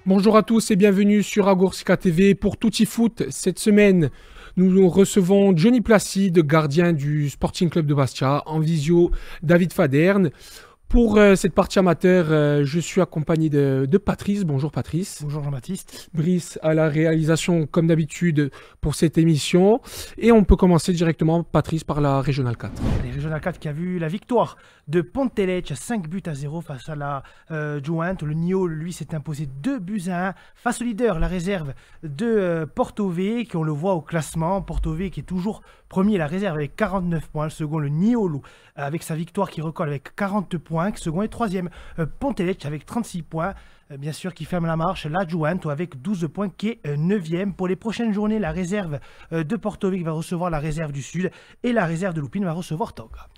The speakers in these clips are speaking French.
Bonjour à tous et bienvenue sur Agorska TV pour Tutti Foot. Cette semaine, nous recevons Johnny Placide, gardien du Sporting Club de Bastia, en visio David Faderne. Pour cette partie amateur, je suis accompagné de Patrice. Bonjour Patrice. Bonjour Jean-Baptiste. Brice à la réalisation comme d'habitude pour cette émission. Et on peut commencer directement, Patrice, par la Régionale 4. Les Régionale 4 qui a vu la victoire de Ponteletch, 5-0 face à la Jointe. Le Nio, lui, s'est imposé 2-1 face au leader, la réserve de Porto V, qui on le voit au classement. Porto V qui est toujours premier, la réserve avec 49 points. Le second, le Niolo, avec sa victoire qui recolle avec 40 points. Second et troisième, Ponteletch avec 36 points. Bien sûr, qui ferme la marche, la Jointe avec 12 points, qui est 9e. Pour les prochaines journées, la réserve de Porto V va recevoir la réserve du Sud et la réserve de Lupin va recevoir Toga.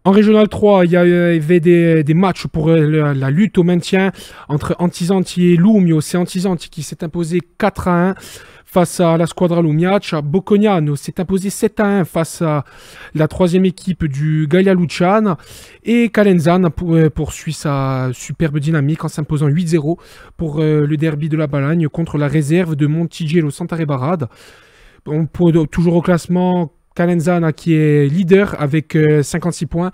En Régional 3, il y avait des matchs pour la lutte au maintien entre Antizanti et Lumio. C'est Antizanti qui s'est imposé 4-1 face à la Squadra Lumiac. Bocconiano s'est imposé 7-1 face à la troisième équipe du Gaia Luciana. Et Calenzane poursuit sa superbe dynamique en s'imposant 8-0 pour le derby de la Balagne contre la réserve de Montigello Sant'Are Barada. Toujours au classement, Calenzane qui est leader avec 56 points.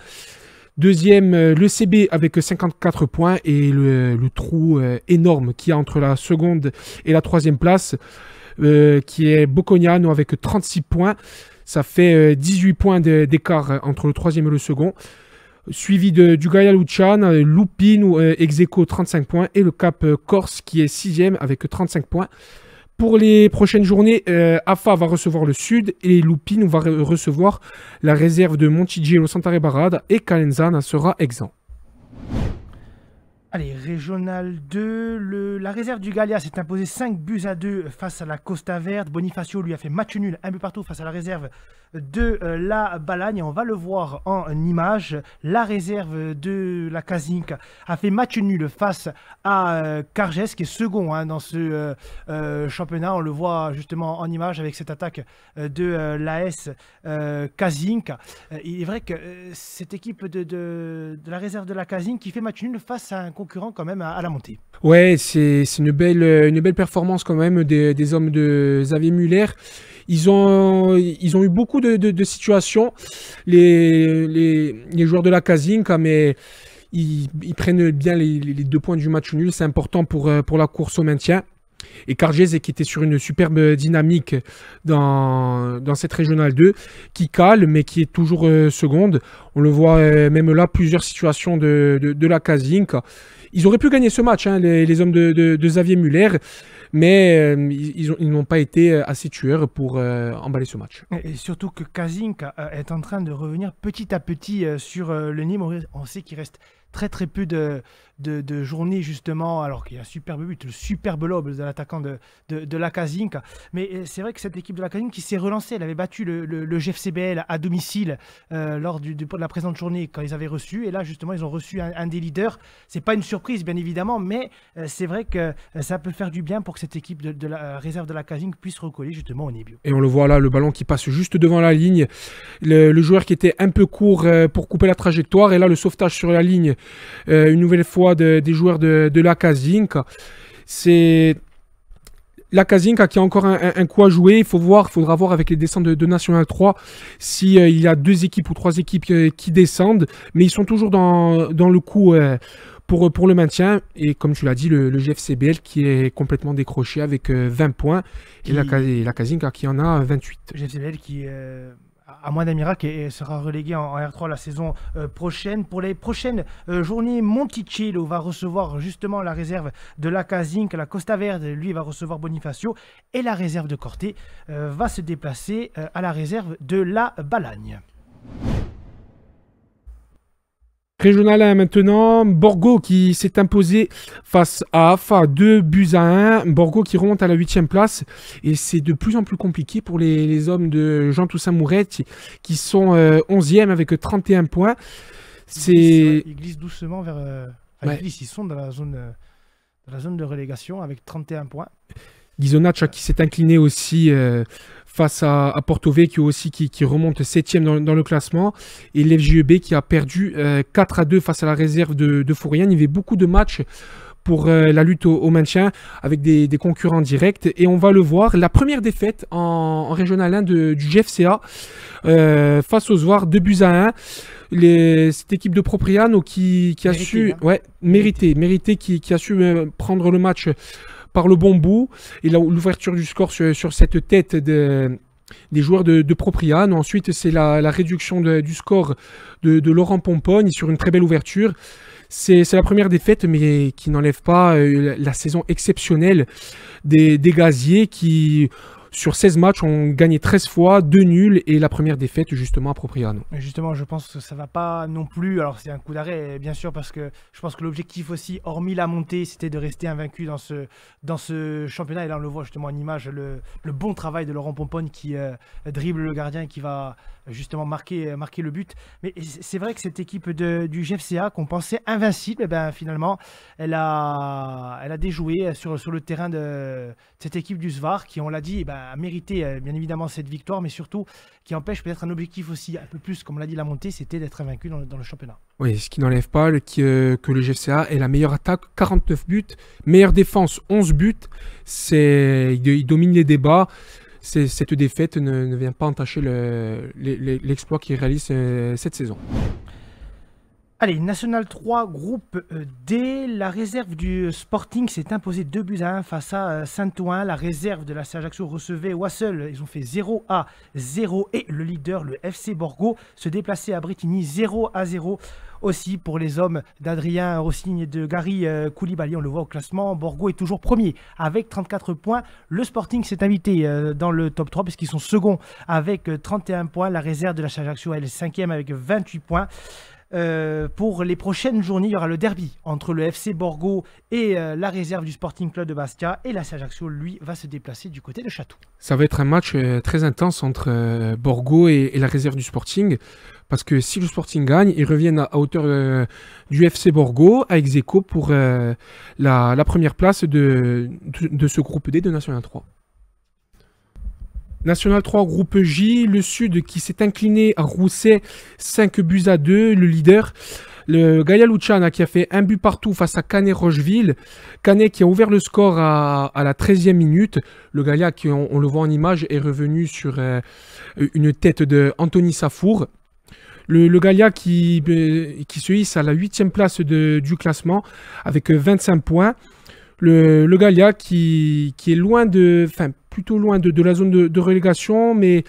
Deuxième, le CB avec 54 points. Et le trou énorme qu'il y a entre la seconde et la troisième place, qui est Bocconiano avec 36 points. Ça fait 18 points d'écart entre le troisième et le second. Suivi du Gaia Luciana, Lupin, ex-aequo 35 points. Et le Cap Corse qui est 6e avec 35 points. Pour les prochaines journées, AFA va recevoir le Sud et Lupin va recevoir la réserve de Montigello Sant'Are Barada et Calenzane sera exempt. Allez, Régional 2, la réserve du Gallia s'est imposée 5-2 face à la Costa Verde. Bonifacio lui a fait match nul, 1 but partout face à la réserve de la Balagne. On va le voir en image. La réserve de la Kazinka a fait match nul face à Carges, qui est second dans ce championnat. On le voit justement en image avec cette attaque de l'AS Kazinka. Il est vrai que cette équipe de la réserve de la Kazinka qui fait match nul face à un concurrent quand même à la montée. Ouais, c'est une belle performance quand même des hommes de Xavier Muller. Ils ont eu beaucoup de situations, les joueurs de la Kazinka, mais ils prennent bien les 2 points du match nul. C'est important pour la course au maintien. Et Cargese qui était sur une superbe dynamique dans cette Régionale 2, qui cale, mais qui est toujours seconde. On le voit même là, plusieurs situations de la Kazinka. Ils auraient pu gagner ce match, les hommes de Xavier Muller, mais ils n'ont pas été assez tueurs pour emballer ce match. Et surtout que Kazinka est en train de revenir petit à petit sur le Nîmes. On sait qu'il reste très peu de journées justement, alors qu'il y a un superbe but, le superbe lob de l'attaquant de la Kazinka. Mais c'est vrai que cette équipe de la Kazinka qui s'est relancée, elle avait battu le GFCBL à domicile lors de la présente journée quand ils avaient reçu. Et là justement ils ont reçu un des leaders. C'est pas une surprise bien évidemment, mais c'est vrai que ça peut faire du bien pour que cette équipe de la réserve de la Kazinka puisse recoller justement au Nibio. Et on le voit là, le ballon qui passe juste devant la ligne. Le joueur qui était un peu court pour couper la trajectoire. Et là le sauvetage sur la ligne, une nouvelle fois des joueurs de la Kazinka. C'est la Kazinka qui a encore un coup à jouer. Il faudra voir avec les descentes de National 3 s'il y a 2 équipes ou 3 équipes qui descendent. Mais ils sont toujours dans le coup pour le maintien. Et comme tu l'as dit, le GFCBL qui est complètement décroché avec 20 points. Et la Kazinka qui en a 28. Le GFCBL qui à moins d'un miracle et sera relégué en R3 la saison prochaine. Pour les prochaines journées, Monticello va recevoir justement la réserve de la Kazinka. La Costa Verde, lui, va recevoir Bonifacio. Et la réserve de Corté va se déplacer à la réserve de la Balagne. Régional 1 maintenant, Borgo qui s'est imposé face à AFA 2-1. Borgo qui remonte à la 8e place. Et c'est de plus en plus compliqué pour les hommes de Jean Toussaint Mouret qui sont 11e avec 31 points. Ils glissent doucement vers... ils sont dans la zone de relégation avec 31 points. Ghisonaccia qui s'est incliné aussi face à Porto Vecchio aussi qui remonte 7e dans le classement. Et l'FJEB qui a perdu 4-2 face à la réserve de Fourian. Il y avait beaucoup de matchs pour la lutte au maintien avec des concurrents directs. Et on va le voir, la première défaite en Régional 1 du GFCA face aux Zouars, 2-1. Cette équipe de Propriano qui a su mériter, qui a su prendre le match par le bon bout, et l'ouverture du score sur cette tête des joueurs de Propriano. Ensuite, c'est la réduction du score de Laurent Pompogne sur une très belle ouverture. C'est la première défaite, mais qui n'enlève pas la saison exceptionnelle des Gaziers qui, sur 16 matchs, ont gagné 13 fois, 2 nuls et la première défaite justement à Propriano. Et justement, je pense que ça ne va pas non plus. Alors c'est un coup d'arrêt, bien sûr, parce que je pense que l'objectif aussi, hormis la montée, c'était de rester invaincu dans ce championnat. Et là, on le voit justement en image, le bon travail de Laurent Pompogne qui dribble le gardien et qui va justement marquer le but. Mais c'est vrai que cette équipe du GFCA qu'on pensait invincible, eh ben, finalement, elle a déjoué sur le terrain de cette équipe du Zvar qui, on l'a dit, a mérité bien évidemment cette victoire, mais surtout qui empêche peut-être un objectif aussi un peu plus, comme on l'a dit, la montée, c'était d'être invaincu dans le championnat. Oui, ce qui n'enlève pas que le GFCA est la meilleure attaque, 49 buts, meilleure défense, 11 buts. Il domine les débats. Cette défaite ne vient pas entacher l'exploit qu'il réalise cette saison. Allez, National 3, groupe D, la réserve du Sporting s'est imposée 2-1 face à Saint-Ouen. La réserve de la Ajaccio recevait Wassel, ils ont fait 0-0 et le leader, le FC Borgo, se déplaçait à Bretigny 0-0. Aussi pour les hommes d'Adrien Rossigne et de Gary Koulibaly, on le voit au classement, Borgo est toujours premier avec 34 points. Le Sporting s'est invité dans le top 3 puisqu'ils sont seconds avec 31 points. La réserve de la Ajaccio, elle est cinquième avec 28 points. Pour les prochaines journées, il y aura le derby entre le FC Borgo et la réserve du Sporting Club de Bastia. Et la Ajaccio, lui, va se déplacer du côté de Château. Ça va être un match très intense entre Borgo et la réserve du Sporting. Parce que si le Sporting gagne, ils reviennent à hauteur du FC Borgo à ex-aequo pour la première place de ce groupe D de National 3. National 3, groupe J, le Sud qui s'est incliné à Rousset, 5-2, le leader. Le Gaia Luciana qui a fait un but partout face à Canet-Rocheville. Canet qui a ouvert le score à la 13e minute. Le Gaia, qui on le voit en image, est revenu sur une tête de Anthony Safour. Le Galia qui se hisse à la 8e place du classement avec 25 points. Le Galia qui est plutôt loin de la zone de relégation, mais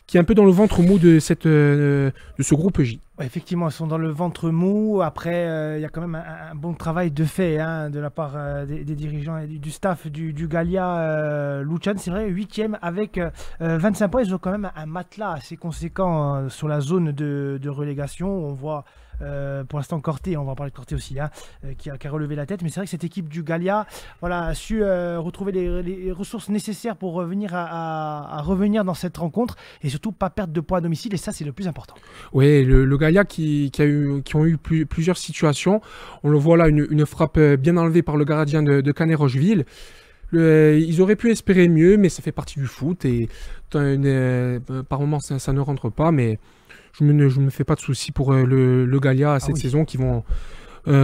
qui est un peu dans le ventre mou de ce groupe J. Ouais, effectivement, ils sont dans le ventre mou. Après, il y a quand même un bon travail de fait de la part des dirigeants et du staff du Galia Lucian. C'est vrai, 8e avec 25 points. Ils ont quand même un matelas assez conséquent sur la zone de relégation. On voit pour l'instant Corté, on va en parler de Corté aussi, qui a relevé la tête. Mais c'est vrai que cette équipe du Galia a su retrouver les ressources nécessaires pour revenir à revenir dans cette rencontre et surtout pas perdre de points à domicile. Et ça, c'est le plus important. Oui, le Galia qui ont eu plusieurs situations. On le voit là, une frappe bien enlevée par le gardien de Canet-Rocheville. Ils auraient pu espérer mieux, mais ça fait partie du foot. Et par moments, ça ne rentre pas. Mais je me fais pas de soucis pour le Galia cette saison, qui vont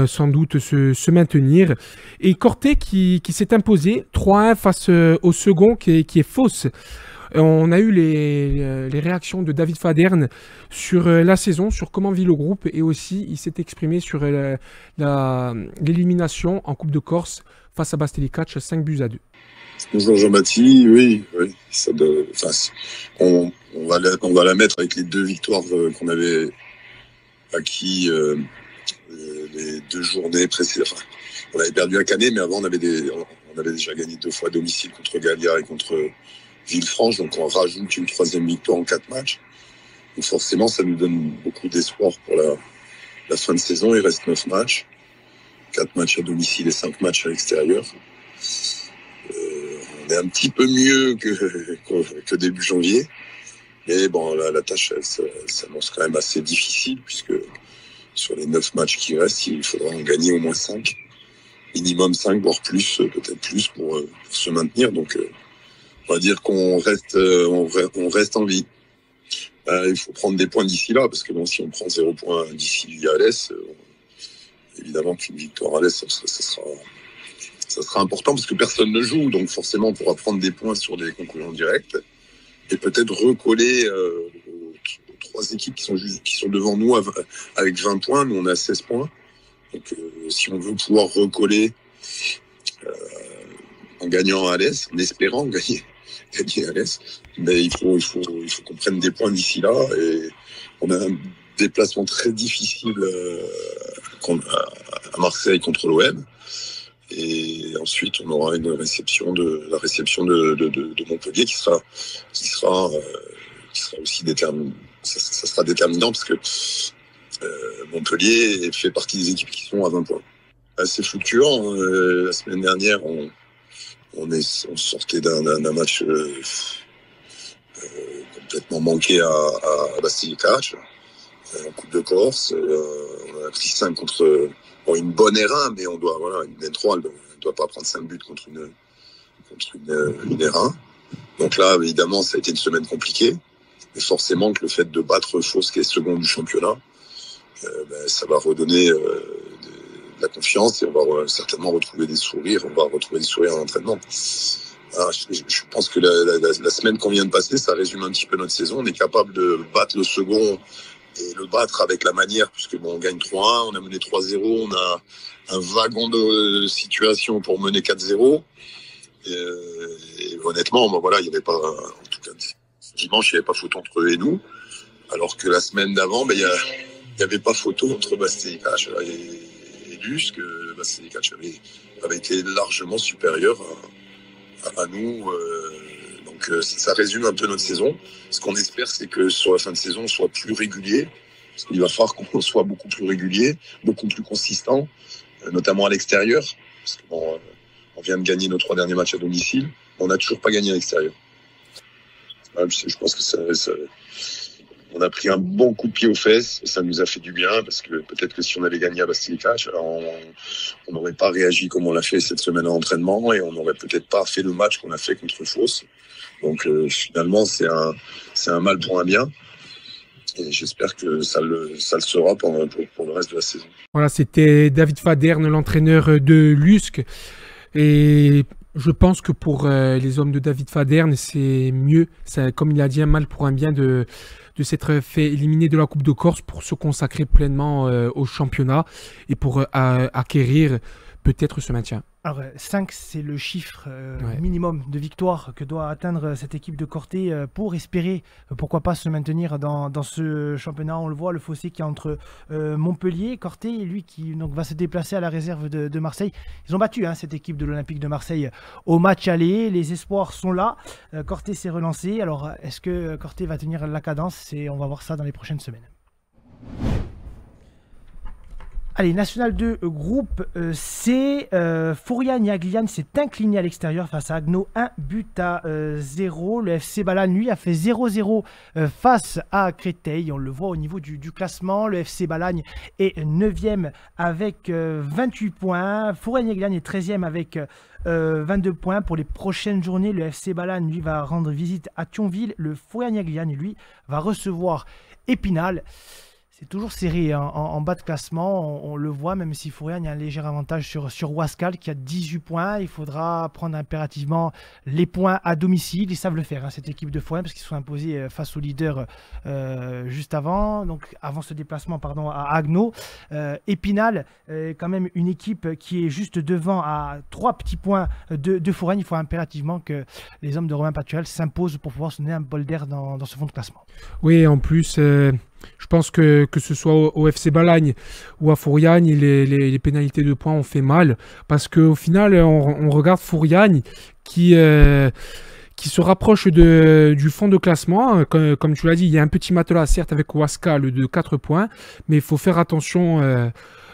sans doute se maintenir. Et Corté qui s'est imposé 3-1 face au second qui est fausse. On a eu les réactions de David Faderne sur la saison, sur comment vit le groupe, et aussi il s'est exprimé sur l'élimination en Coupe de Corse face à Bastelicac, 5-2. Bonjour Jean-Baptiste, oui, on va la mettre avec les 2 victoires qu'on avait acquis les 2 journées précédentes. Enfin, on avait perdu à Canet, mais avant on avait déjà gagné 2 fois à domicile contre Galia et contre Villefranche, donc on rajoute une 3e victoire en 4 matchs. Donc forcément, ça nous donne beaucoup d'espoir pour la fin de saison. Il reste 9 matchs, 4 matchs à domicile et 5 matchs à l'extérieur. On est un petit peu mieux que début janvier. Mais bon, la tâche, elle s'annonce quand même assez difficile, puisque sur les 9 matchs qui restent, il faudra en gagner au moins 5. Minimum 5, voire plus, peut-être plus, pour se maintenir. Donc, on va dire qu'on reste en vie. Il faut prendre des points d'ici là, parce que bon, si on prend 0 points d'ici à l'Est, évidemment qu'une victoire à l'Est, ça Ça sera important parce que personne ne joue, donc forcément on pourra prendre des points sur les concurrents directs et peut-être recoller aux 3 équipes qui sont devant nous avec 20 points. Nous on a 16 points. Donc si on veut pouvoir recoller en gagnant à l'Est, en espérant gagner à l'Est, mais il faut qu'on prenne des points d'ici là. Et on a un déplacement très difficile à Marseille contre l'OM. Et ensuite, on aura la réception de Montpellier qui sera aussi déterminant. Ça sera déterminant parce que Montpellier fait partie des équipes qui sont à 20 points. Assez fluctuant. La semaine dernière, on sortait d'un match complètement manqué à Bastille-Catch, en Coupe de Corse. On a pris 5 contre une bonne R1, mais on doit, une N3, elle ne doit pas prendre 5 buts contre une R1. Donc là, évidemment, ça a été une semaine compliquée. Mais forcément que le fait de battre Fos, qui est second du championnat, ça va redonner de la confiance et on va certainement retrouver des sourires. On va retrouver des sourires à l'entraînement. Je pense que la semaine qu'on vient de passer, ça résume un petit peu notre saison. On est capable de battre le second et le battre avec la manière, puisque on gagne 3-1, on a mené 3-0, on a un wagon de situation pour mener 4-0. Et honnêtement, il n'y avait pas, en tout cas, dimanche, il n'y avait pas photo entre eux et nous. Alors que la semaine d'avant, il n'y avait pas photo entre Bastille-Catch et Lusque. Bastille-Catch avait été largement supérieur à nous. Donc ça résume un peu notre saison. Ce qu'on espère, c'est que sur la fin de saison, on soit plus régulier. Parce qu'il va falloir qu'on soit beaucoup plus régulier, beaucoup plus consistant, notamment à l'extérieur. Parce que on vient de gagner nos 3 derniers matchs à domicile. On n'a toujours pas gagné à l'extérieur. Je pense que on a pris un bon coup de pied aux fesses et ça nous a fait du bien parce que peut-être que si on avait gagné à Bastille-Catch, on n'aurait pas réagi comme on l'a fait cette semaine en entraînement et on n'aurait peut-être pas fait le match qu'on a fait contre Fos. Donc finalement, c'est un mal pour un bien. Et j'espère que ça le sera pour le reste de la saison. Voilà, c'était David Faderne, l'entraîneur de Lusque. Et je pense que pour les hommes de David Faderne, c'est mieux, comme il a dit, un mal pour un bien de s'être fait éliminer de la Coupe de Corse pour se consacrer pleinement au championnat et pour acquérir peut-être ce maintien. Alors 5, c'est le chiffre minimum de victoire que doit atteindre cette équipe de Corté pour espérer, pourquoi pas, se maintenir dans ce championnat. On le voit, le fossé qui est entre Montpellier, Corté, et lui qui donc, va se déplacer à la réserve de Marseille. Ils ont battu cette équipe de l'Olympique de Marseille au match aller. Les espoirs sont là. Corté s'est relancé. Alors, est-ce que Corté va tenir la cadence? On va voir ça dans les prochaines semaines. Allez, National 2, groupe C, Fourian-Yaglian s'est incliné à l'extérieur face à Agno, 1-0. Le FC Balagne, lui, a fait 0-0 face à Créteil. On le voit au niveau du classement. Le FC Balagne est 9e avec 28 points. Fourian-Yaglian est 13e avec 22 points. Pour les prochaines journées, le FC Balagne, lui, va rendre visite à Thionville. Le Fourian-Yaglian, lui, va recevoir Épinal. C'est toujours serré en bas de classement, on le voit, même si Fourian a un léger avantage sur Ouascal qui a 18 points. Il faudra prendre impérativement les points à domicile. Ils savent le faire, cette équipe de Fourian, parce qu'ils sont imposés face au leader juste avant, donc avant ce déplacement à Agno. Épinal, quand même une équipe qui est juste devant à 3 petits points de Fourian. Il faut impérativement que les hommes de Romain Patuel s'imposent pour pouvoir se donner un bol d'air dans ce fond de classement. Oui, en plus... Je pense que ce soit au FC Balagne ou à Fourian, les pénalités de points ont fait mal. Parce qu'au final, on regarde Fourian qui se rapproche du fond de classement. Comme tu l'as dit, il y a un petit matelas, certes, avec Ouascal de 4 points. Mais il faut faire attention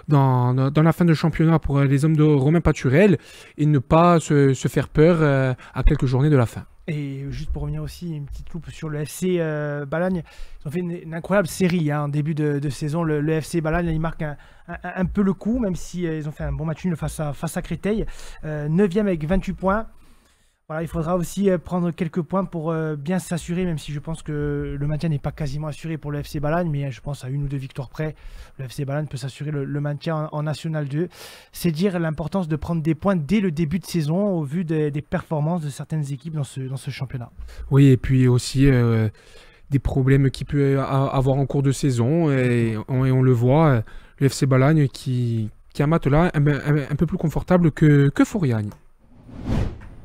dans la fin de championnat pour les hommes de Romain Paturel et ne pas se faire peur à quelques journées de la fin. Et juste pour revenir aussi, une petite loupe sur le FC Balagne. Ils ont fait une incroyable série en début de saison. Le FC Balagne, il marque un peu le coup, même si ils ont fait un bon match nul face à Créteil. 9e avec 28 points. Voilà, il faudra aussi prendre quelques points pour bien s'assurer, même si je pense que le maintien n'est pas quasiment assuré pour le FC Balagne, mais je pense à 1 ou 2 victoires près, le FC Balagne peut s'assurer le maintien en National 2. C'est dire l'importance de prendre des points dès le début de saison au vu des performances de certaines équipes dans ce championnat. Oui, et puis aussi des problèmes qu'il peut avoir en cours de saison, et on le voit, le FC Balagne qui a un matelas un peu plus confortable que Fouriagne.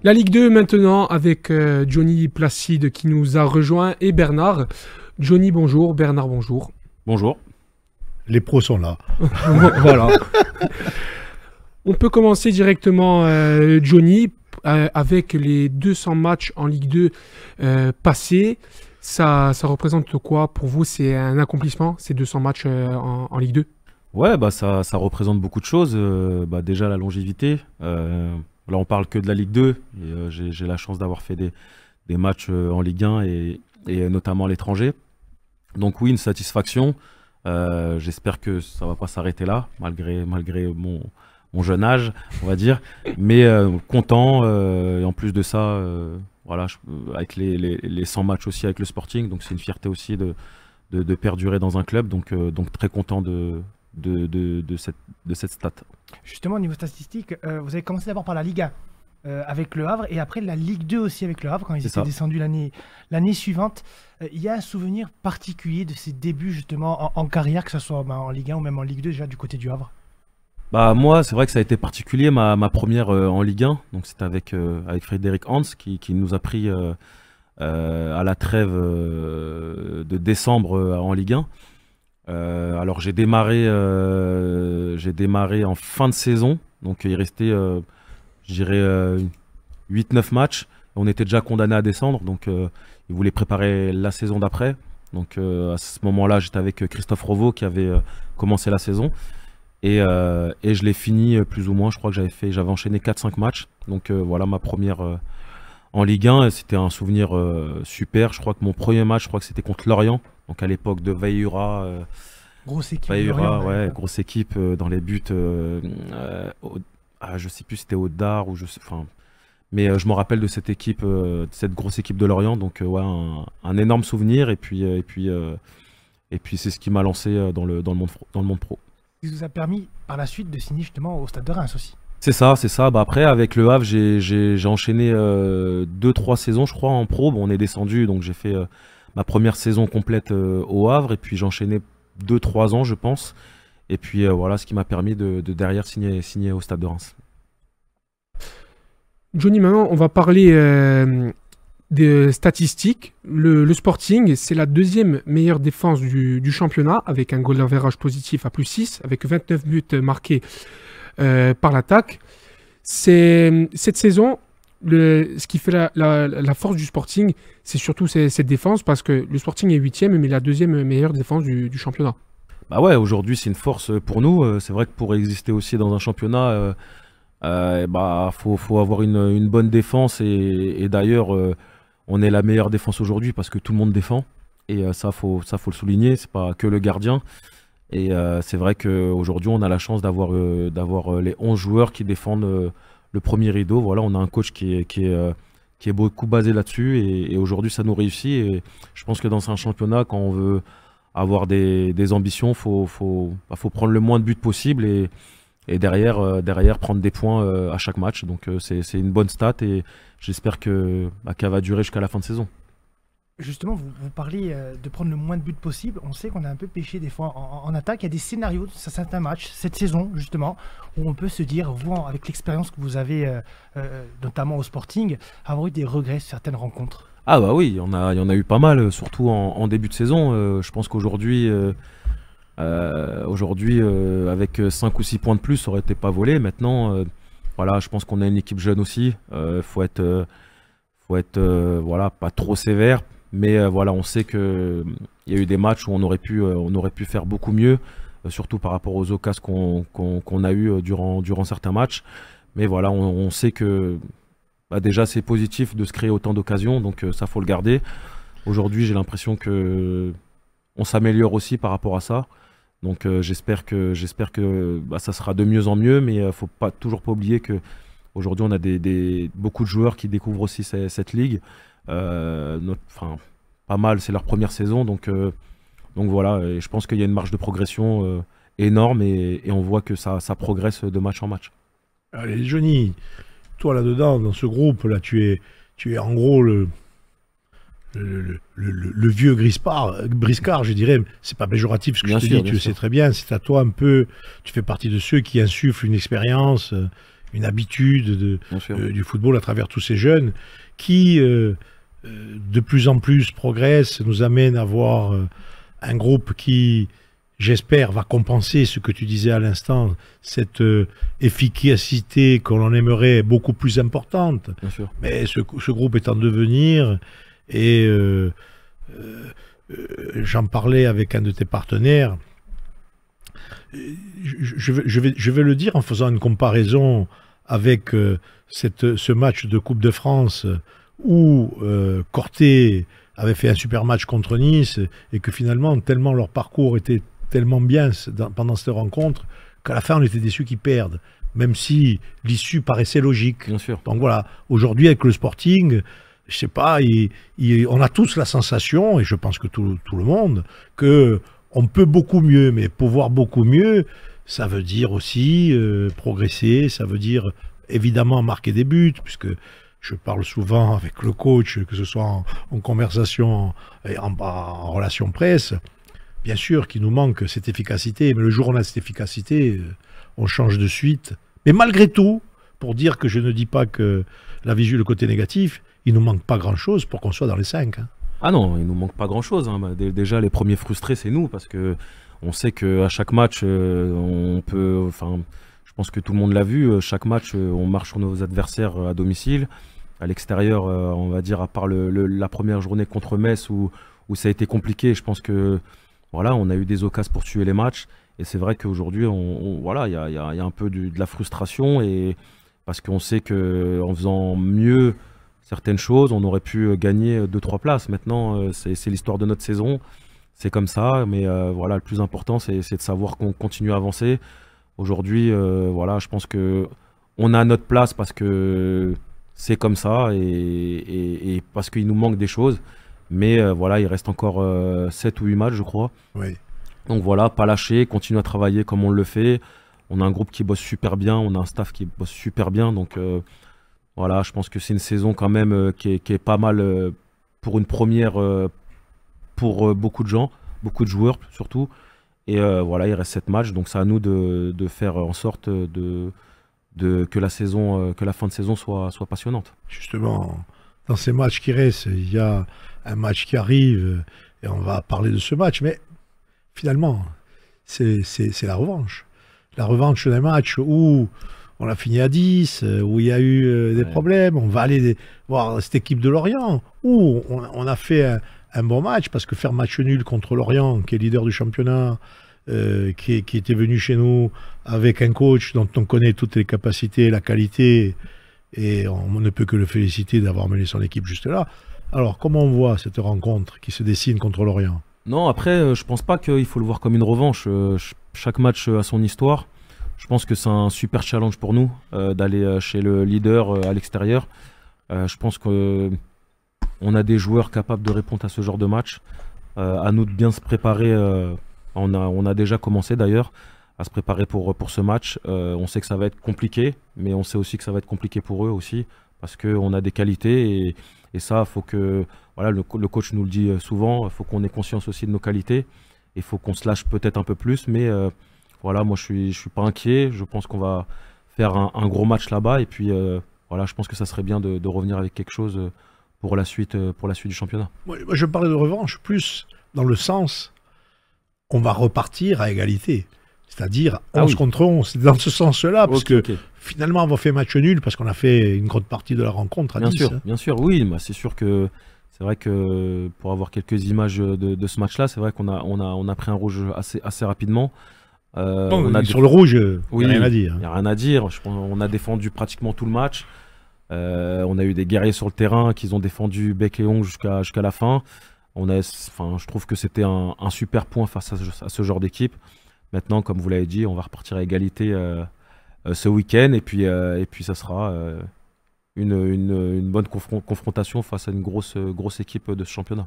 La Ligue 2 maintenant avec Johnny Placide qui nous a rejoint et Bernard. Johnny bonjour, Bernard bonjour. Bonjour. Les pros sont là. Voilà. On peut commencer directement Johnny avec les 200 matchs en Ligue 2 passés. Ça représente quoi pour vous? C'est un accomplissement ces 200 matchs en Ligue 2? Ouais, bah ça représente beaucoup de choses. Déjà la longévité. Là, on parle que de la Ligue 2 et j'ai la chance d'avoir fait des matchs en Ligue 1 et notamment à l'étranger. Donc oui, une satisfaction. J'espère que ça va pas s'arrêter là, malgré mon jeune âge, on va dire. Mais content. Et en plus de ça, voilà, avec les 100 matchs aussi avec le Sporting. Donc c'est une fierté aussi de perdurer dans un club. Donc très content de cette stat. Justement, au niveau statistique, vous avez commencé d'abord par la Ligue 1 avec le Havre et après la Ligue 2 aussi avec le Havre quand ils étaient descendus l'année suivante. Il y a un souvenir particulier de ces débuts justement en carrière, que ce soit en Ligue 1 ou même en Ligue 2 déjà du côté du Havre? Bah moi, c'est vrai que ça a été particulier ma première en Ligue 1. Donc c'était avec Frédéric Hans qui nous a pris à la trêve de décembre en Ligue 1. Alors j'ai démarré en fin de saison, donc il restait je dirais 8-9 matchs, on était déjà condamné à descendre, donc ils voulaient préparer la saison d'après. Donc à ce moment-là j'étais avec Christophe Roveau qui avait commencé la saison et je l'ai fini plus ou moins, je crois que j'avais enchaîné 4-5 matchs, donc voilà ma première en Ligue 1, c'était un souvenir super. Je crois que mon premier match, c'était contre Lorient, donc à l'époque de Veillura. Grosse équipe. Veillura, ouais, grosse équipe dans les buts. Je sais plus si c'était au Dard ou mais je me rappelle de cette équipe, de cette grosse équipe de Lorient. Donc ouais, un énorme souvenir et puis c'est ce qui m'a lancé dans le monde pro. Ce qui vous a permis par la suite de signer justement au Stade de Reims aussi. C'est ça. Bah après, avec le Havre, j'ai enchaîné 2-3 saisons, je crois, en pro. Bon, on est descendu, donc j'ai fait ma première saison complète au Havre. Et puis j'ai enchaîné 2-3 ans, je pense. Et puis voilà, ce qui m'a permis de derrière signer au Stade de Reims. Johnny, maintenant, on va parler des statistiques. Le Sporting, c'est la deuxième meilleure défense du championnat, avec un goal average positif à +6, avec 29 buts marqués par l'attaque. Cette saison, ce qui fait la force du Sporting, c'est surtout cette défense, parce que le Sporting est 8e, mais la deuxième meilleure défense du championnat. Bah ouais, aujourd'hui c'est une force pour nous. C'est vrai que pour exister aussi dans un championnat, faut avoir une bonne défense et d'ailleurs on est la meilleure défense aujourd'hui parce que tout le monde défend et ça faut le souligner. C'est pas que le gardien. Et c'est vrai qu'aujourd'hui, on a la chance d'avoir les 11 joueurs qui défendent le premier rideau. Voilà, on a un coach qui est beaucoup basé là-dessus. Et aujourd'hui, ça nous réussit. Et je pense que dans un championnat, quand on veut avoir des ambitions, faut prendre le moins de buts possible et derrière prendre des points à chaque match. Donc c'est une bonne stat et j'espère qu'elle va durer jusqu'à la fin de saison. Justement, vous parlez de prendre le moins de buts possible. On sait qu'on a un peu pêché des fois en attaque. Il y a des scénarios de certains matchs, cette saison justement, où on peut se dire, vous, avec l'expérience que vous avez, notamment au Sporting, avoir eu des regrets sur certaines rencontres. Ah bah oui, il y en a eu pas mal, surtout en début de saison. Je pense qu'aujourd'hui, avec 5 ou 6 points de plus, ça aurait été pas volé. Maintenant, voilà, je pense qu'on a une équipe jeune aussi. Faut être voilà, pas trop sévère. Mais voilà, on sait qu'il y a eu des matchs où on aurait pu faire beaucoup mieux, surtout par rapport aux occasions qu'on a eu durant certains matchs. Mais voilà, on sait que déjà c'est positif de se créer autant d'occasions, donc ça faut le garder. Aujourd'hui, j'ai l'impression que on s'améliore aussi par rapport à ça. Donc j'espère que ça sera de mieux en mieux, mais faut toujours pas oublier que Aujourd'hui, on a beaucoup de joueurs qui découvrent aussi cette ligue. Pas mal, c'est leur première saison. Donc voilà, et je pense qu'il y a une marge de progression énorme et on voit que ça progresse de match en match. Allez, Johnny, toi là-dedans, dans ce groupe-là, tu es en gros le vieux briscard, je dirais. C'est pas péjoratif ce que je te dis, tu le sais très bien. C'est à toi un peu, tu fais partie de ceux qui insufflent une expérience, une habitude du football à travers tous ces jeunes qui, de plus en plus, progressent, nous amènent à avoir un groupe qui, j'espère, va compenser ce que tu disais à l'instant, cette efficacité qu'on en aimerait beaucoup plus importante. Bien sûr. Mais ce groupe est en devenir et j'en parlais avec un de tes partenaires. Je vais le dire en faisant une comparaison avec ce match de Coupe de France où Corté avait fait un super match contre Nice et que finalement, tellement leur parcours était tellement bien pendant cette rencontre qu'à la fin, on était déçus qu'ils perdent, même si l'issue paraissait logique. Bien sûr. Donc voilà, aujourd'hui, avec le Sporting, je sais pas, on a tous la sensation, et je pense que tout le monde, que on peut beaucoup mieux, mais pouvoir beaucoup mieux, ça veut dire aussi progresser, ça veut dire évidemment marquer des buts, puisque je parle souvent avec le coach, que ce soit en conversation, en relation presse. Bien sûr qu'il nous manque cette efficacité, mais le jour où on a cette efficacité, on change de suite. Mais malgré tout, pour dire que je ne dis pas que le côté négatif, il ne nous manque pas grand-chose pour qu'on soit dans les 5. Hein. Ah non, il ne nous manque pas grand-chose. Hein. Déjà, les premiers frustrés, c'est nous, parce que on sait qu'à chaque match, on peut... Enfin, je pense que tout le monde l'a vu, chaque match, on marche sur nos adversaires à domicile. À l'extérieur, on va dire, à part la première journée contre Metz, où ça a été compliqué, je pense que voilà, on a eu des occasions pour tuer les matchs. Et c'est vrai qu'aujourd'hui, voilà, il y a un peu de la frustration, et parce qu'on sait qu'en faisant mieux certaines choses, on aurait pu gagner 2-3 places. Maintenant, c'est l'histoire de notre saison, c'est comme ça, mais voilà, le plus important, c'est de savoir qu'on continue à avancer. Aujourd'hui, voilà, je pense qu'on a notre place parce que c'est comme ça et parce qu'il nous manque des choses. Mais voilà, il reste encore 7 ou 8 matchs, je crois. Oui. Donc voilà, pas lâcher, continuer à travailler comme on le fait. On a un groupe qui bosse super bien, on a un staff qui bosse super bien. Donc voilà, je pense que c'est une saison quand même qui est pas mal pour une première pour beaucoup de gens, beaucoup de joueurs surtout. Et voilà, il reste 7 matchs, donc c'est à nous de faire en sorte que la fin de saison soit passionnante. Justement, dans ces matchs qui restent, il y a un match qui arrive et on va parler de ce match, mais finalement, c'est la revanche. La revanche d'un match où on a fini à 10, où il y a eu des problèmes. On va aller voir cette équipe de Lorient, où on a fait un bon match, parce que faire match nul contre Lorient, qui est leader du championnat, qui était venu chez nous avec un coach dont on connaît toutes les capacités, la qualité, et on ne peut que le féliciter d'avoir mené son équipe juste là. Alors, comment on voit cette rencontre qui se dessine contre Lorient? Non, après, je pense pas qu'il faut le voir comme une revanche. Chaque match a son histoire. Je pense que c'est un super challenge pour nous d'aller chez le leader à l'extérieur. Je pense qu'on a des joueurs capables de répondre à ce genre de match. À nous de bien se préparer. On a déjà commencé d'ailleurs à se préparer pour ce match. On sait que ça va être compliqué, mais on sait aussi que ça va être compliqué pour eux aussi, parce qu'on a des qualités et ça, faut que voilà, le coach nous le dit souvent, il faut qu'on ait conscience aussi de nos qualités. Il faut qu'on se lâche peut-être un peu plus, mais voilà, moi je suis pas inquiet. Je pense qu'on va faire un gros match là-bas, et puis voilà, je pense que ça serait bien de revenir avec quelque chose pour la suite du championnat. Moi, je parlais de revanche plus dans le sens, on va repartir à égalité. C'est-à-dire 11 contre 11, c'est dans ce sens-là, parce que finalement on va faire match nul parce qu'on a fait une grande partie de la rencontre à 10. Bien sûr, oui, bah, c'est sûr que c'est vrai que pour avoir quelques images de ce match-là, c'est vrai qu'on a pris un rouge assez rapidement. Sur le rouge, il n'y a rien à dire. Il n'y a rien à dire. On a défendu pratiquement tout le match. On a eu des guerriers sur le terrain qui ont défendu bec et ongle jusqu'à la fin. Je trouve que c'était un super point face à ce genre d'équipe. Maintenant, comme vous l'avez dit, on va repartir à égalité ce week-end. Et puis ça sera une bonne confrontation face à une grosse équipe de ce championnat.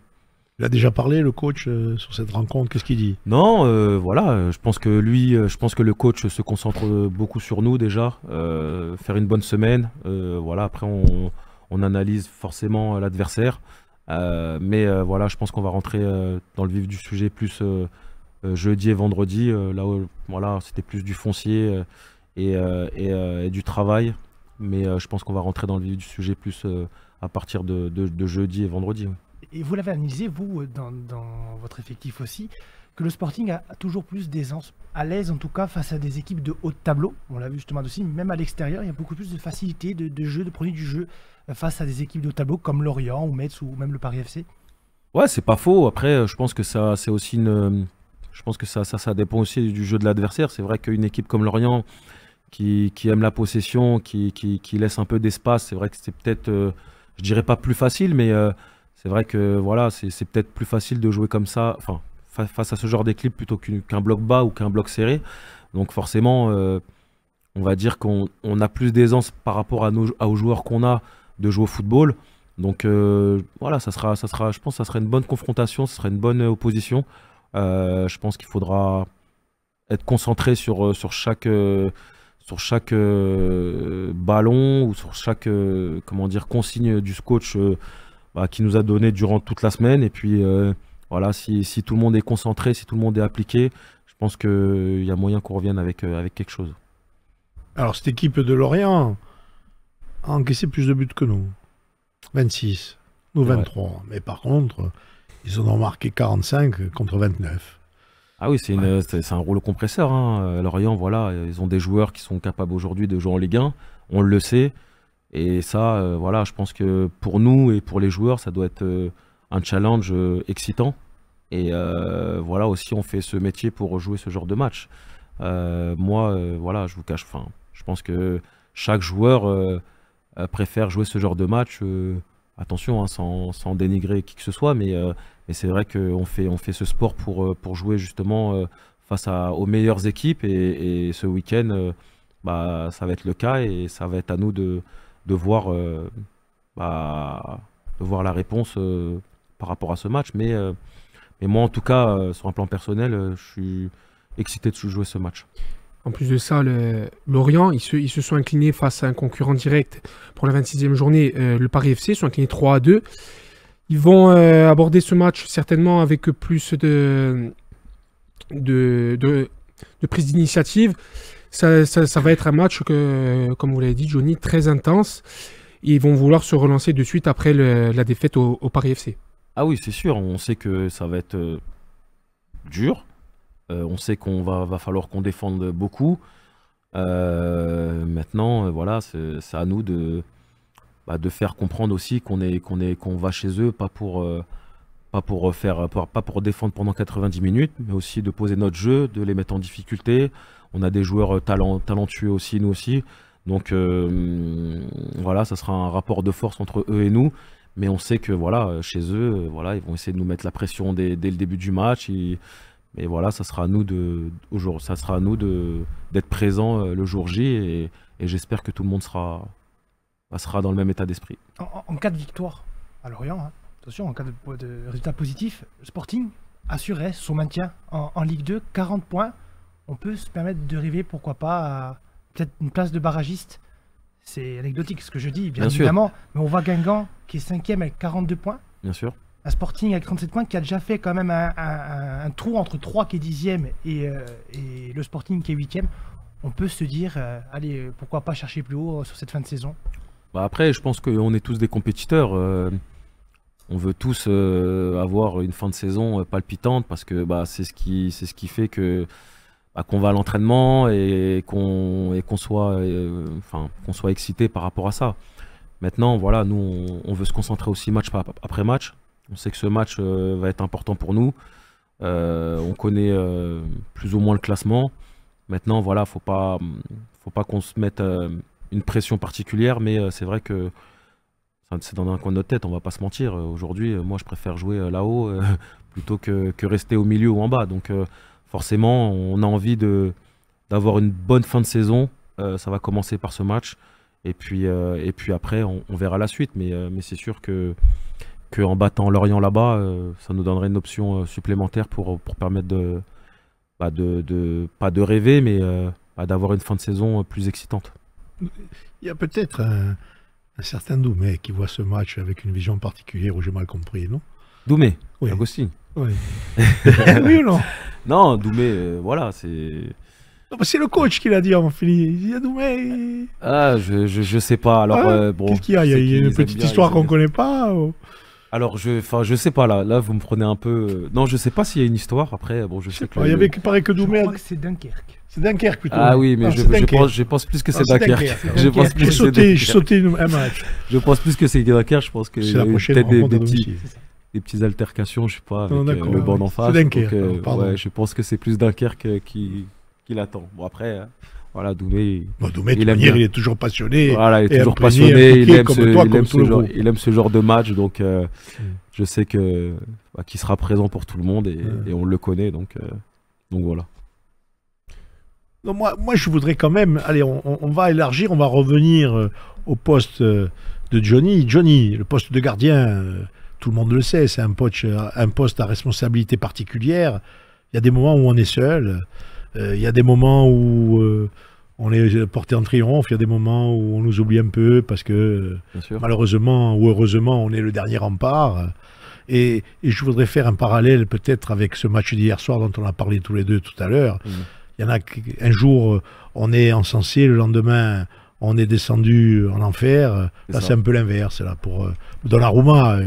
Il a déjà parlé, le coach, sur cette rencontre. Qu'est-ce qu'il dit? Non, voilà, je pense que le coach se concentre beaucoup sur nous déjà, faire une bonne semaine. Voilà, après on analyse forcément l'adversaire, mais voilà, je pense qu'on va rentrer dans le vif du sujet plus jeudi et vendredi, là où voilà, c'était plus du foncier et du travail, mais je pense qu'on va rentrer dans le vif du sujet plus à partir de jeudi et vendredi. Oui. Et vous l'avez analysé, vous, dans votre effectif aussi, que le Sporting a toujours plus d'aisance, à l'aise en tout cas, face à des équipes de haut de tableau. On l'a vu justement aussi, même à l'extérieur, il y a beaucoup plus de facilité de jeu, de produit du jeu, face à des équipes de haut de tableau comme Lorient ou Metz ou même le Paris FC. Ouais, c'est pas faux. Après, je pense que ça, c'est aussi je pense que ça dépend aussi du jeu de l'adversaire. C'est vrai qu'une équipe comme Lorient, qui aime la possession, qui laisse un peu d'espace, c'est vrai que c'est peut-être, je dirais pas plus facile, mais c'est vrai que voilà, c'est peut-être plus facile de jouer comme ça, enfin, face à ce genre d'équipe plutôt qu'un bloc bas ou qu'un bloc serré. Donc forcément, on va dire qu'on a plus d'aisance par rapport aux joueurs qu'on a de jouer au football. Donc voilà, ça sera, je pense que ça sera une bonne confrontation, ça sera une bonne opposition. Je pense qu'il faudra être concentré sur chaque ballon ou sur chaque comment dire, consigne du coach qui nous a donné durant toute la semaine. Et puis voilà, si tout le monde est concentré, si tout le monde est appliqué, je pense qu'il y a moyen qu'on revienne avec quelque chose. Alors, cette équipe de Lorient a encaissé plus de buts que nous. 26, nous 23. Ouais. Mais par contre, ils en ont marqué 45 contre 29. Ah oui, c'est un rouleau compresseur. Hein. Lorient, voilà, ils ont des joueurs qui sont capables aujourd'hui de jouer en Ligue 1. On le sait. Et ça, voilà, je pense que pour nous et pour les joueurs, ça doit être un challenge excitant. Et voilà, aussi, on fait ce métier pour jouer ce genre de match. Moi, voilà, je vous cache, je pense que chaque joueur préfère jouer ce genre de match. Attention, hein, sans dénigrer qui que ce soit, mais c'est vrai qu'on fait ce sport pour jouer justement face aux meilleures équipes. Et ce week-end, ça va être le cas et ça va être à nous de voir la réponse par rapport à ce match. Mais moi, en tout cas, sur un plan personnel, je suis excité de jouer ce match. En plus de ça, Lorient, ils se sont inclinés face à un concurrent direct pour la 26e journée, le Paris FC, ils sont inclinés 3-2. Ils vont aborder ce match certainement avec plus de prise d'initiative. Ça va être un match, comme vous l'avez dit, Johnny, très intense. Et ils vont vouloir se relancer de suite après la défaite au Paris FC. Ah oui, c'est sûr. On sait que ça va être dur. On sait qu'on va falloir qu'on défende beaucoup. Maintenant, voilà, c'est à nous de faire comprendre aussi qu'on va chez eux, pas pour défendre pendant 90 minutes, mais aussi de poser notre jeu, de les mettre en difficulté. On a des joueurs talentueux aussi, nous aussi. Donc voilà, ça sera un rapport de force entre eux et nous. Mais on sait que voilà, chez eux, voilà, ils vont essayer de nous mettre la pression dès le début du match. Mais voilà, ça sera à nous d'être présents le jour J et j'espère que tout le monde sera dans le même état d'esprit. En cas de victoire à Lorient, hein, attention, en cas de résultat positif, Sporting assurait son maintien en Ligue 2, 40 points. On peut se permettre de rêver, pourquoi pas, à peut-être une place de barragiste. C'est anecdotique ce que je dis, bien évidemment. Sûr. Mais on voit Guingamp qui est 5e avec 42 points. Bien sûr. Un Sporting avec 37 points qui a déjà fait quand même un trou entre 3 qui est 10e et le Sporting qui est 8e. On peut se dire, allez, pourquoi pas chercher plus haut sur cette fin de saison. Après, je pense qu'on est tous des compétiteurs. On veut tous avoir une fin de saison palpitante parce que c'est ce qui fait que qu'on va à l'entraînement et qu'on soit excité par rapport à ça. Maintenant, voilà, nous, on veut se concentrer aussi match après match. On sait que ce match va être important pour nous. On connaît plus ou moins le classement. Maintenant, voilà, faut pas qu'on se mette une pression particulière, mais c'est vrai que c'est dans un coin de notre tête, on va pas se mentir. Aujourd'hui, moi, je préfère jouer là-haut plutôt que rester au milieu ou en bas. Donc, forcément, on a envie d'avoir une bonne fin de saison ça va commencer par ce match. Et puis après, on verra la suite. Mais c'est sûr que en battant Lorient là-bas, ça nous donnerait une option supplémentaire pour permettre pas de rêver, mais d'avoir une fin de saison plus excitante. Il y a peut-être un certain Doumé qui voit ce match avec une vision particulière, ou j'ai mal compris, non? Doumé, Oui. Agostini. Oui. Oui ou non? Non, Doumé, voilà, c'est... Non, c'est le coach qui l'a dit en Philippe. Il dit à Doumé. Ah, je sais pas. Alors, bon, qu'est-ce qu'il y a? Il y a une petite histoire qu'on connaît pas ou... Alors, je sais pas, là, vous me prenez un peu... Non, je sais pas s'il y a une histoire, après, bon, je sais que... Il paraît que Je Doumé... crois que c'est Dunkerque. C'est Dunkerque plutôt. Ah oui, mais c'est je pense plus que c'est c'est Dunkerque. Dunkerque. Je pense plus que c'est J'ai Dunkerque. sauté un match. Je pense plus que c'est Dunkerque, je pense qu'il C'est y a la eu prochaine peut-être rencontre à domicile. des petites altercations, je sais pas, Non, avec d'accord, le banc ouais. d'en C'est face. Dunkerque, Donc, pardon. ouais, je pense que c'est plus Dunkerque qui l'attend. Bon, après, voilà, Doumé... Bon, Doumé, de Il toute aime manière, bien. il est toujours passionné. Voilà, il est et toujours imprégné, passionné, impliqué comme toi, comme tout le groupe. il aime ce genre de match, donc je sais que qu'il sera présent pour tout le monde et on le connaît, donc voilà. Non, moi, je voudrais quand même... Allez, on va élargir, on va revenir au poste de Johnny. Johnny, le poste de gardien, tout le monde le sait, c'est un poste à responsabilité particulière. Il y a des moments où on est seul, il y a des moments où on est porté en triomphe, il y a des moments où on nous oublie un peu parce que Bien sûr. malheureusement ou heureusement, on est le dernier rempart. Et je voudrais faire un parallèle peut-être avec ce match d'hier soir dont on a parlé tous les deux tout à l'heure. Il y en a un jour, on est encensé, le lendemain, on est descendu en enfer. Là, c'est un peu l'inverse. Là, pour Donnarumma,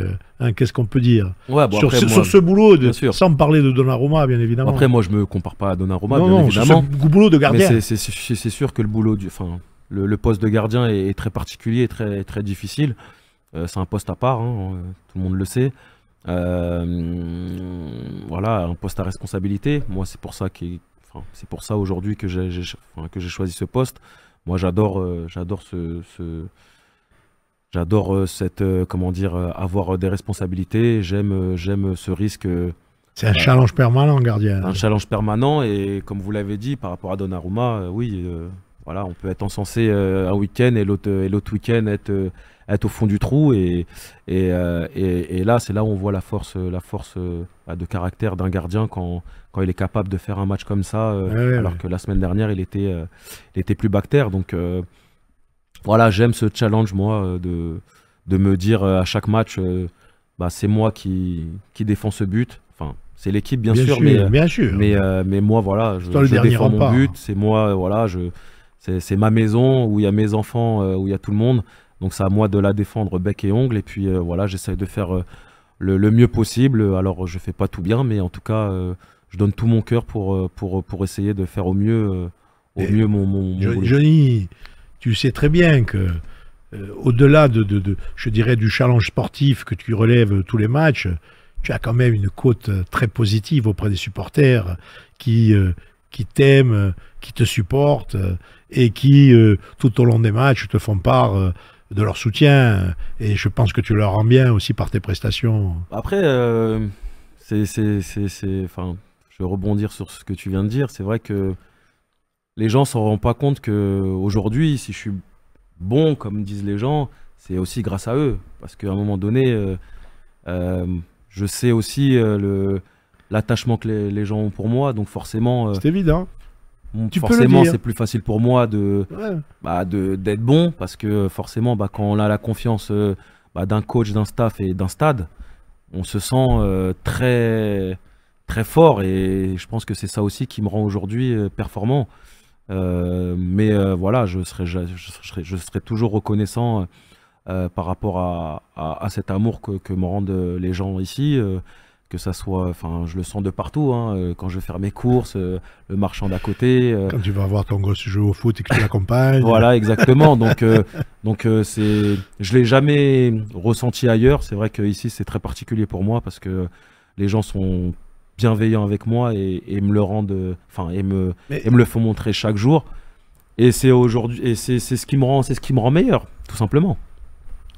qu'est-ce qu'on peut dire Ouais, bon, sur, après, sur ce boulot, bien sûr. sans parler de Donnarumma, bien évidemment. Après, moi, je me compare pas à Donnarumma, bien non, évidemment. sur ce boulot de gardien. Mais c'est sûr que le boulot le poste de gardien est très particulier et très, très difficile. C'est un poste à part, hein, tout le monde le sait. Voilà, un poste à responsabilité. Moi, c'est pour ça aujourd'hui que j'ai choisi ce poste. Moi, j'adore cette comment dire, avoir des responsabilités. J'aime ce risque. C'est un challenge permanent, gardien. Un challenge permanent, et comme vous l'avez dit, par rapport à Donnarumma, oui, voilà, on peut être encensé un week-end et l'autre week-end être au fond du trou, et là, c'est là où on voit la force de caractère d'un gardien quand il est capable de faire un match comme ça, alors que la semaine dernière, il était plus bactère. Donc voilà, j'aime ce challenge, moi, de me dire à chaque match, c'est moi qui défends ce but. Enfin, c'est l'équipe, bien sûr, mais moi, voilà, je défends mon but. C'est moi, voilà, c'est ma maison où il y a mes enfants, où il y a tout le monde. Donc c'est à moi de la défendre bec et ongle. Et puis voilà, j'essaye de faire le mieux possible. Alors je fais pas tout bien, mais en tout cas, je donne tout mon cœur pour essayer de faire au mieux mon boulot. Johnny, tu sais très bien que au-delà je dirais, du challenge sportif que tu relèves tous les matchs, tu as quand même une cote très positive auprès des supporters qui t'aiment, qui te supportent et qui, tout au long des matchs, te font part de leur soutien. Et je pense que tu leur rends bien aussi par tes prestations. Après, je vais rebondir sur ce que tu viens de dire. C'est vrai que les gens ne s'en rendent pas compte qu'aujourd'hui, si je suis bon, comme disent les gens, c'est aussi grâce à eux. Parce qu'à un moment donné, je sais aussi l'attachement que les gens ont pour moi. Donc forcément, c'est évident. Forcément, c'est plus facile pour moi d'être bon. Parce que forcément, quand on a la confiance d'un coach, d'un staff et d'un stade, on se sent très, très fort. Et je pense que c'est ça aussi qui me rend aujourd'hui performant. Voilà, je serai toujours reconnaissant par rapport à cet amour que me rendent les gens ici, que ça soit, je le sens de partout, hein, quand je vais faire mes courses, le marchand d'à côté. Quand tu vas voir ton gosse jouer au foot et que tu l'accompagnes. Voilà, exactement. Donc je l'ai jamais ressenti ailleurs. C'est vrai qu'ici c'est très particulier pour moi parce que les gens sont bienveillants avec moi et me le rendent, et me le font montrer chaque jour. Et c'est aujourd'hui, et c'est ce qui me rend meilleur, tout simplement.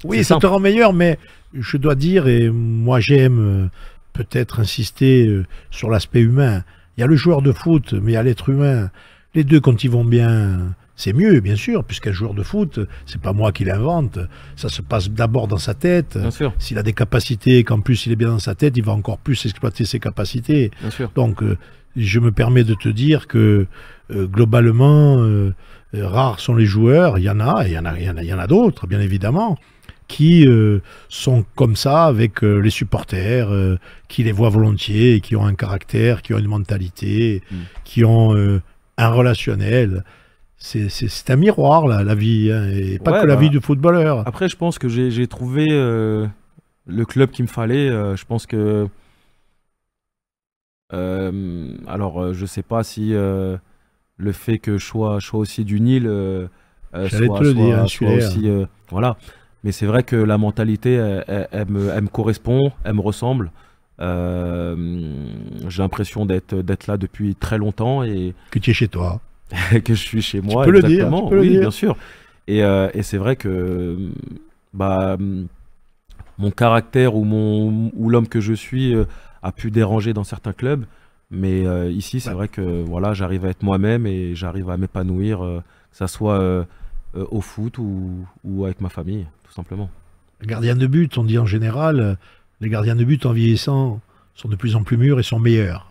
Oui, ça te rend meilleur, mais je dois dire, et moi j'aime peut-être insister sur l'aspect humain. Il y a le joueur de foot, mais il y a l'être humain. Les deux, quand ils vont bien, c'est mieux, bien sûr, puisqu'un joueur de foot, c'est pas moi qui l'invente. Ça se passe d'abord dans sa tête. Bien sûr. S'il a des capacités et qu'en plus il est bien dans sa tête, il va encore plus exploiter ses capacités. Bien sûr. Donc, je me permets de te dire que globalement, rares sont les joueurs. Il y en a, et il y en a d'autres, bien évidemment, qui sont comme ça avec les supporters, qui les voient volontiers, et qui ont un caractère, qui ont une mentalité, qui ont un relationnel. C'est un miroir, là, la vie, hein, et pas que la vie du footballeur. Après, je pense que j'ai trouvé le club qu'il me fallait. Je pense que... alors, je sais pas si le fait que je sois aussi du Nil soit aussi... voilà. Mais c'est vrai que la mentalité, elle me correspond, elle me ressemble. J'ai l'impression d'être là depuis très longtemps. Et que tu es chez toi. que je suis chez moi, tu peux exactement. Le dire, oui, le dire. Bien sûr. Et c'est vrai que mon caractère ou l'homme que je suis a pu déranger dans certains clubs. Mais ici, c'est vrai que voilà, j'arrive à être moi-même et j'arrive à m'épanouir, que ça soit au foot ou avec ma famille, tout simplement. Les gardiens de but, on dit en général, les gardiens de but en vieillissant sont de plus en plus mûrs et sont meilleurs.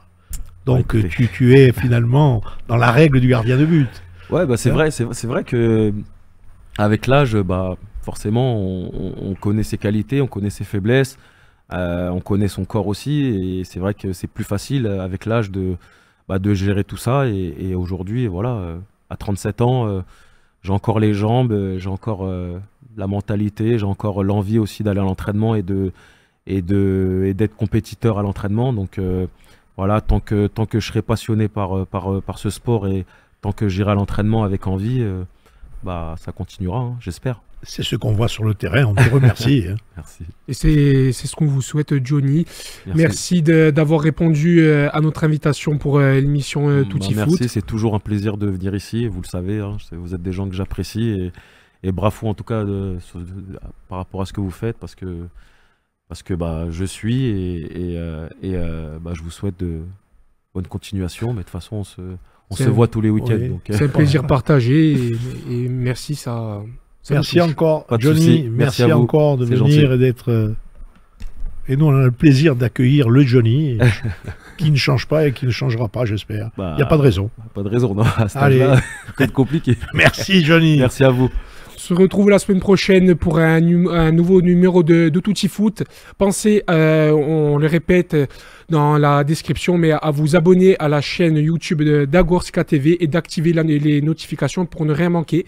Donc tu es finalement dans la règle du gardien de but. Ouais, c'est vrai, c'est vrai que avec l'âge, forcément, on connaît ses qualités, on connaît ses faiblesses, on connaît son corps aussi, et c'est vrai que c'est plus facile avec l'âge de gérer tout ça. Et aujourd'hui, voilà, à 37 ans, j'ai encore les jambes, j'ai encore la mentalité, j'ai encore l'envie aussi d'aller à l'entraînement et d'être compétiteur à l'entraînement. Donc voilà, tant que je serai passionné par ce sport et tant que j'irai à l'entraînement avec envie, ça continuera, hein, j'espère. C'est ce qu'on voit sur le terrain, on te remercie. Hein. Merci. Et c'est ce qu'on vous souhaite, Johnny. Merci d'avoir répondu à notre invitation pour l'émission Tutti Foot. Merci, c'est toujours un plaisir de venir ici, vous le savez, hein, vous êtes des gens que j'apprécie et bravo en tout cas par rapport à ce que vous faites, parce que je suis et je vous souhaite de bonne continuation, mais de toute façon on se voit tous les week-ends. Oui. C'est un plaisir partagé et merci, ça merci encore, Pas de Johnny. soucis. Merci à vous. encore de C'est venir gentil. et d'être. Et nous, on a le plaisir d'accueillir le Johnny, qui ne change pas et qui ne changera pas, j'espère. Il n'y a pas de raison. Pas de raison, non. À cet Allez. âge-là, ça peut être compliqué. Merci, Johnny. Merci à vous. On se retrouve la semaine prochaine pour un nouveau numéro de Tutti Foot. Pensez, on le répète dans la description, mais à vous abonner à la chaîne YouTube d'Agorska TV et d'activer les notifications pour ne rien manquer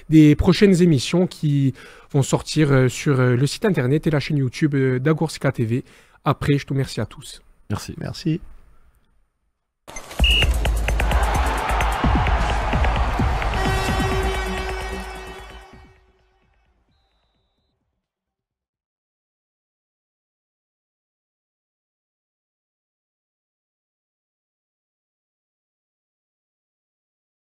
des prochaines émissions qui vont sortir sur le site internet et la chaîne YouTube d'Agorska TV. Après, je te remercie à tous. Merci. Merci.